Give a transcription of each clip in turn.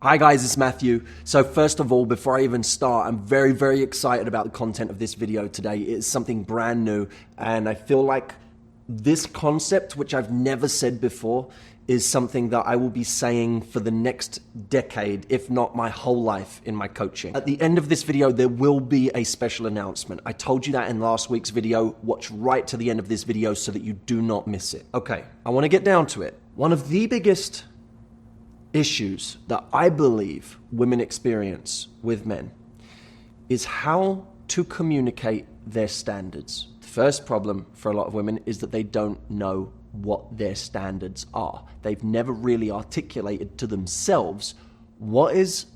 Hi guys, it's Matthew. So first of all, before I even start, I'm very excited about the content of this video today. It's something brand new, and I feel like this concept, which I've never said before, is something that I will be saying for the next decade, if not my whole life in my coaching. At the end of this video, there will be a special announcement. I told you that in last week's video. Watch right to the end of this video so that you do not miss it. Okay, I want to get down to it. One of the biggest issues that I believe women experience with men is how to communicate their standards. The first problem for a lot of women is that they don't know what their standards are. They've never really articulated to themselves what is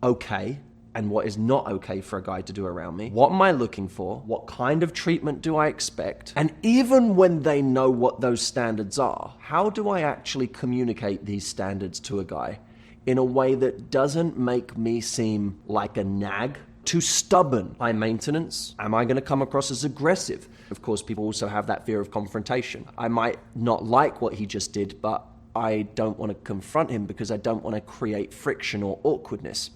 okay and what is not okay for a guy to do around me. What am I looking for? What kind of treatment do I expect? And even when they know what those standards are, how do I actually communicate these standards to a guy in a way that doesn't make me seem like a nag, too stubborn, high maintenance? Am I going to come across as aggressive? Of course, people also have that fear of confrontation. I might not like what he just did, but I don't want to confront him because I don't want to create friction or awkwardness.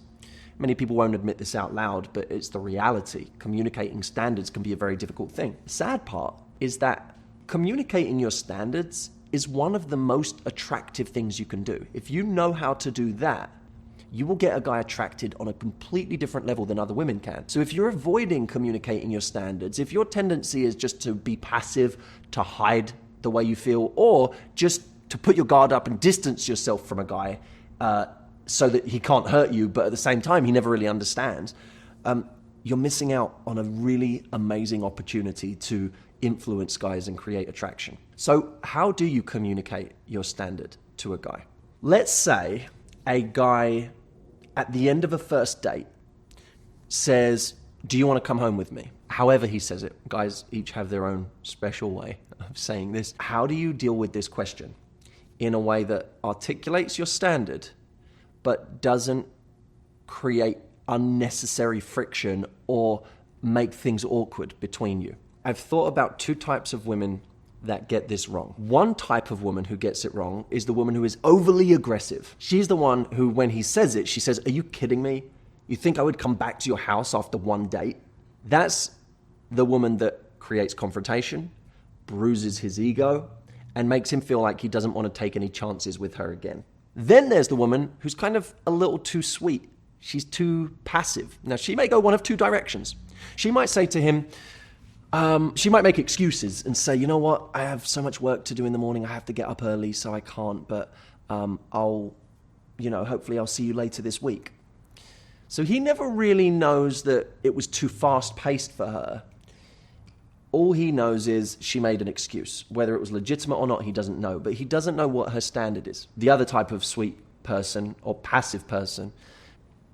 Many people won't admit this out loud, but it's the reality. Communicating standards can be a very difficult thing. The sad part is that communicating your standards is one of the most attractive things you can do. If you know how to do that, you will get a guy attracted on a completely different level than other women can. So if you're avoiding communicating your standards, if your tendency is just to be passive, to hide the way you feel, or just to put your guard up and distance yourself from a guy, so that he can't hurt you, but at the same time, he never really understands, you're missing out on a really amazing opportunity to influence guys and create attraction. So how do you communicate your standard to a guy? Let's say a guy at the end of a first date says, "Do you want to come home with me?" However he says it. Guys each have their own special way of saying this. How do you deal with this question in a way that articulates your standard but doesn't create unnecessary friction or make things awkward between you? I've thought about two types of women that get this wrong. One type of woman who gets it wrong is the woman who is overly aggressive. She's the one who, when he says it, she says, "Are you kidding me? You think I would come back to your house after one date?" That's the woman that creates confrontation, bruises his ego, and makes him feel like he doesn't want to take any chances with her again. Then there's the woman who's kind of a little too sweet. She's too passive. Now, she may go one of two directions. She might say to him, she might make excuses and say, "You know what, I have so much work to do in the morning, I have to get up early, so I can't, but hopefully I'll see you later this week." So he never really knows that it was too fast-paced for her. All he knows is she made an excuse. Whether it was legitimate or not, he doesn't know, but he doesn't know what her standard is. The other type of sweet person or passive person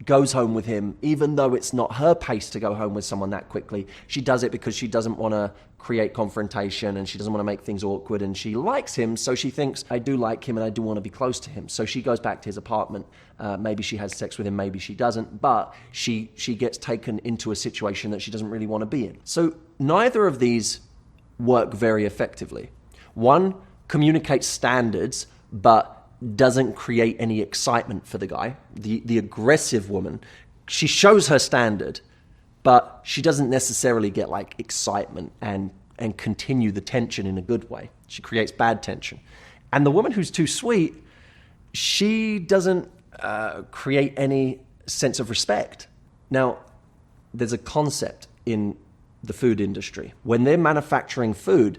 goes home with him, even though it's not her pace to go home with someone that quickly. She does it because she doesn't want to create confrontation and she doesn't want to make things awkward, and she likes him, so she thinks, "I do like him and I do want to be close to him." So she goes back to his apartment. Maybe she has sex with him, maybe she doesn't, but she gets taken into a situation that she doesn't really want to be in. So neither of these work very effectively. One communicates standards, but doesn't create any excitement for the guy. The aggressive woman, she shows her standard, but she doesn't necessarily get like excitement and continue the tension in a good way. She creates bad tension. And the woman who's too sweet, she doesn't create any sense of respect. Now, there's a concept in the food industry. When they're manufacturing food,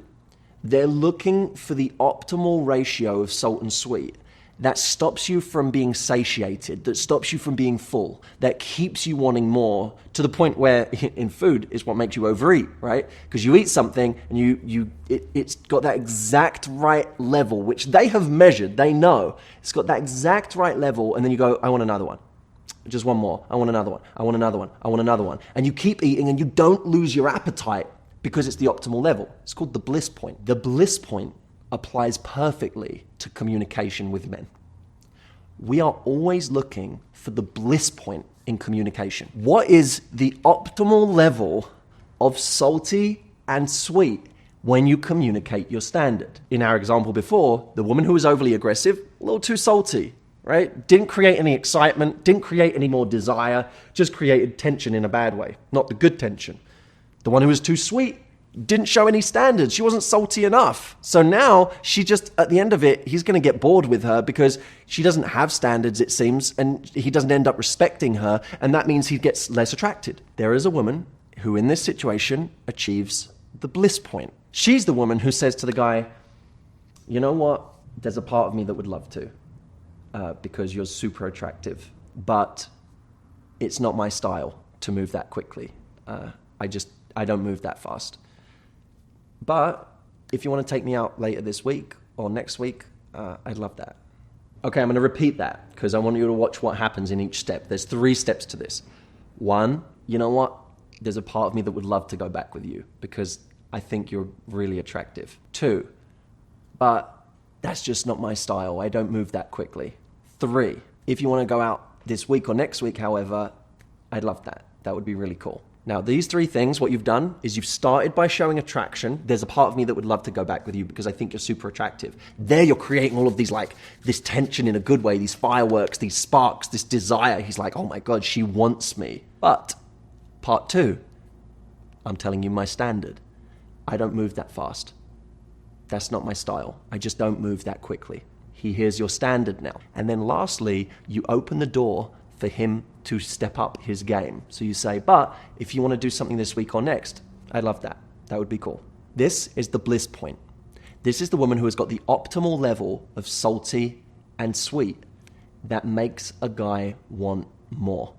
they're looking for the optimal ratio of salt and sweet that stops you from being satiated, that stops you from being full, that keeps you wanting more, to the point where in food is what makes you overeat, right? Because you eat something and it's got that exact right level, which they have measured, they know. It's got that exact right level, and then you go, "I want another one. Just one more. I want another one. I want another one. I want another one." And you keep eating and you don't lose your appetite because it's the optimal level. It's called the bliss point. The bliss point applies perfectly to communication with men. We are always looking for the bliss point in communication. What is the optimal level of salty and sweet when you communicate your standard? In our example before, the woman who was overly aggressive, a little too salty, right? Didn't create any excitement, didn't create any more desire, just created tension in a bad way, not the good tension. The one who was too sweet didn't show any standards. She wasn't salty enough. So now she just, at the end of it, he's going to get bored with her because she doesn't have standards, it seems, and he doesn't end up respecting her, and that means he gets less attracted. There is a woman who in this situation achieves the bliss point. She's the woman who says to the guy, you know what, there's a part of me that would love to, because you're super attractive, but it's not my style to move that quickly. I don't move that fast. But if you want to take me out later this week or next week, I'd love that. Okay, I'm going to repeat that because I want you to watch what happens in each step. There's 3 steps to this. 1, you know what? There's a part of me that would love to go back with you because I think you're really attractive. 2, but that's just not my style. I don't move that quickly. 3, if you want to go out this week or next week, however, I'd love that. That would be really cool. Now, these 3 things, what you've done is you've started by showing attraction. There's a part of me that would love to go back with you because I think you're super attractive. There you're creating all of these, like, this tension in a good way, these fireworks, these sparks, this desire. He's like, oh my God, she wants me. But part 2, I'm telling you my standard. I don't move that fast. That's not my style. I just don't move that quickly. He hears your standard now. And then lastly, you open the door for him to step up his game. So you say, but if you want to do something this week or next, I'd love that. That would be cool. This is the bliss point. This is the woman who has got the optimal level of salty and sweet that makes a guy want more,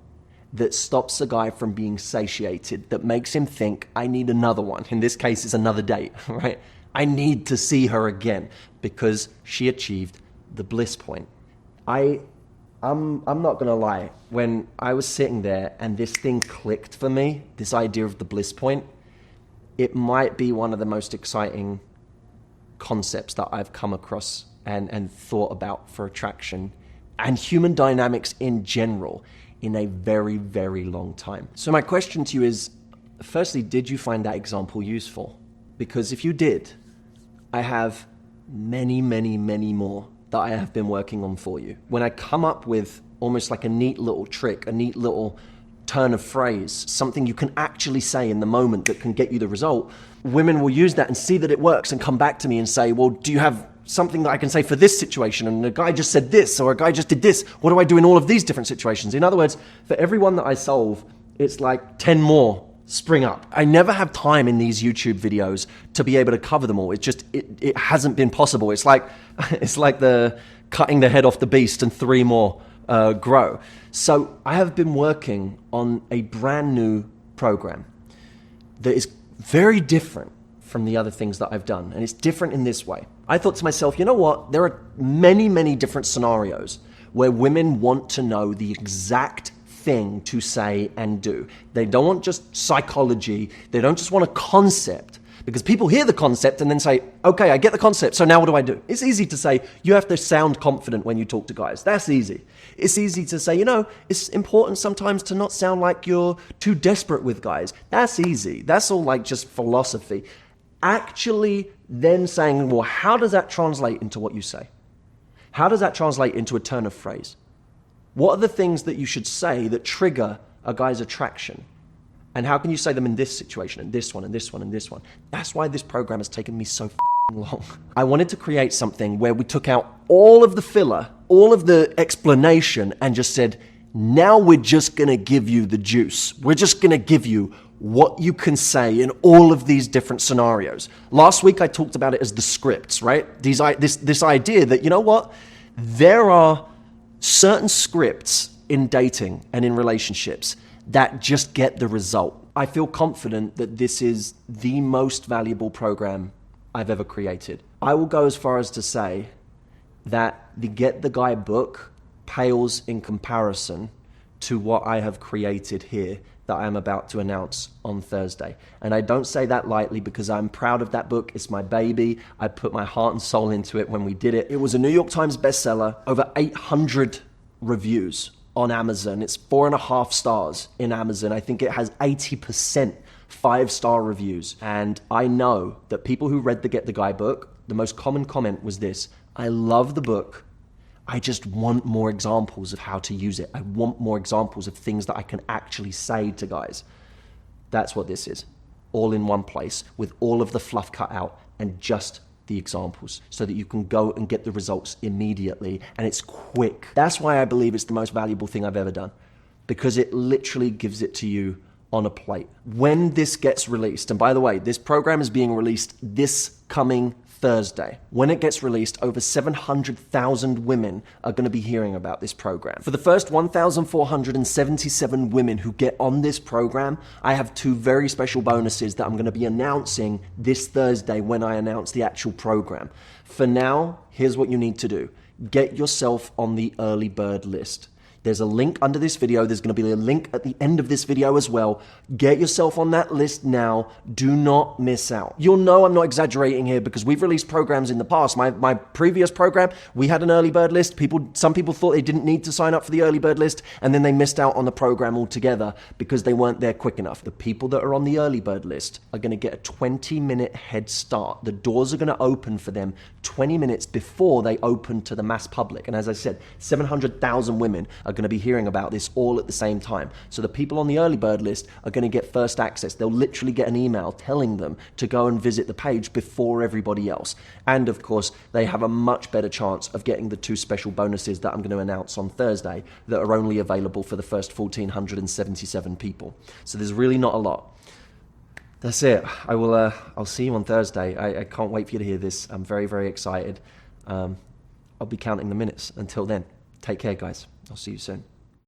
that stops a guy from being satiated, that makes him think, I need another one. In this case, it's another date, right? I need to see her again because she achieved the bliss point. I'm not gonna lie, when I was sitting there and this thing clicked for me, this idea of the bliss point, it might be one of the most exciting concepts that I've come across and thought about for attraction and human dynamics in general in a very, very long time. So my question to you is, firstly, did you find that example useful? Because if you did, I have many, many, many more that I have been working on for you. When I come up with almost like a neat little trick, a neat little turn of phrase, something you can actually say in the moment that can get you the result, women will use that and see that it works and come back to me and say, well, do you have something that I can say for this situation? And a guy just said this, or a guy just did this. What do I do in all of these different situations? In other words, for every one that I solve, it's like 10 more spring up. I never have time in these YouTube videos to be able to cover them all. It's just, it hasn't been possible. It's like the cutting the head off the beast and 3 more grow. So I have been working on a brand new program that is very different from the other things that I've done. And it's different in this way. I thought to myself, you know what? There are many, many different scenarios where women want to know the exact thing to say and do. They don't want just psychology. They don't just want a concept, because people hear the concept and then say, okay, I get the concept, so now what do I do? It's easy to say, you have to sound confident when you talk to guys. That's easy. It's easy to say, you know, it's important sometimes to not sound like you're too desperate with guys. That's easy. That's all like just philosophy. Actually then saying, well, how does that translate into what you say? How does that translate into a turn of phrase? What are the things that you should say that trigger a guy's attraction? And how can you say them in this situation, and this one, and this one, and this one? That's why this program has taken me so long. I wanted to create something where we took out all of the filler, all of the explanation, and just said, now we're just going to give you the juice. We're just going to give you what you can say in all of these different scenarios. Last week, I talked about it as the scripts, right? This idea that, you know what? There are certain scripts in dating and in relationships that just get the result. I feel confident that this is the most valuable program I've ever created. I will go as far as to say that the Get the Guy book pales in comparison to what I have created here that I'm about to announce on Thursday. And I don't say that lightly because I'm proud of that book. It's my baby. I put my heart and soul into it when we did it. It was a New York Times bestseller, over 800 reviews on Amazon. It's 4.5 stars in Amazon. I think it has 80% 5-star reviews. And I know that people who read the Get the Guy book, the most common comment was this: I love the book. I just want more examples of how to use it. I want more examples of things that I can actually say to guys. That's what this is. All in one place with all of the fluff cut out and just the examples so that you can go and get the results immediately, and it's quick. That's why I believe it's the most valuable thing I've ever done, because it literally gives it to you on a plate. When this gets released, and by the way, this program is being released this coming Thursday. When it gets released, over 700,000 women are going to be hearing about this program. For the first 1,477 women who get on this program, I have 2 very special bonuses that I'm going to be announcing this Thursday when I announce the actual program. For now, here's what you need to do. Get yourself on the early bird list. There's a link under this video. There's going to be a link at the end of this video as well. Get yourself on that list now. Do not miss out. You'll know I'm not exaggerating here because we've released programs in the past. My previous program, we had an early bird list. Some people thought they didn't need to sign up for the early bird list, and then they missed out on the program altogether because they weren't there quick enough. The people that are on the early bird list are going to get a 20-minute head start. The doors are going to open for them 20 minutes before they open to the mass public. And as I said, 700,000 women are going to be hearing about this all at the same time. So the people on the early bird list are going to get first access. They'll literally get an email telling them to go and visit the page before everybody else. And of course, they have a much better chance of getting the 2 special bonuses that I'm going to announce on Thursday that are only available for the first 1,477 people. So there's really not a lot. That's it. I'll see you on Thursday. I can't wait for you to hear this. I'm very, very excited. I'll be counting the minutes. Until then, take care, guys. I'll see you soon.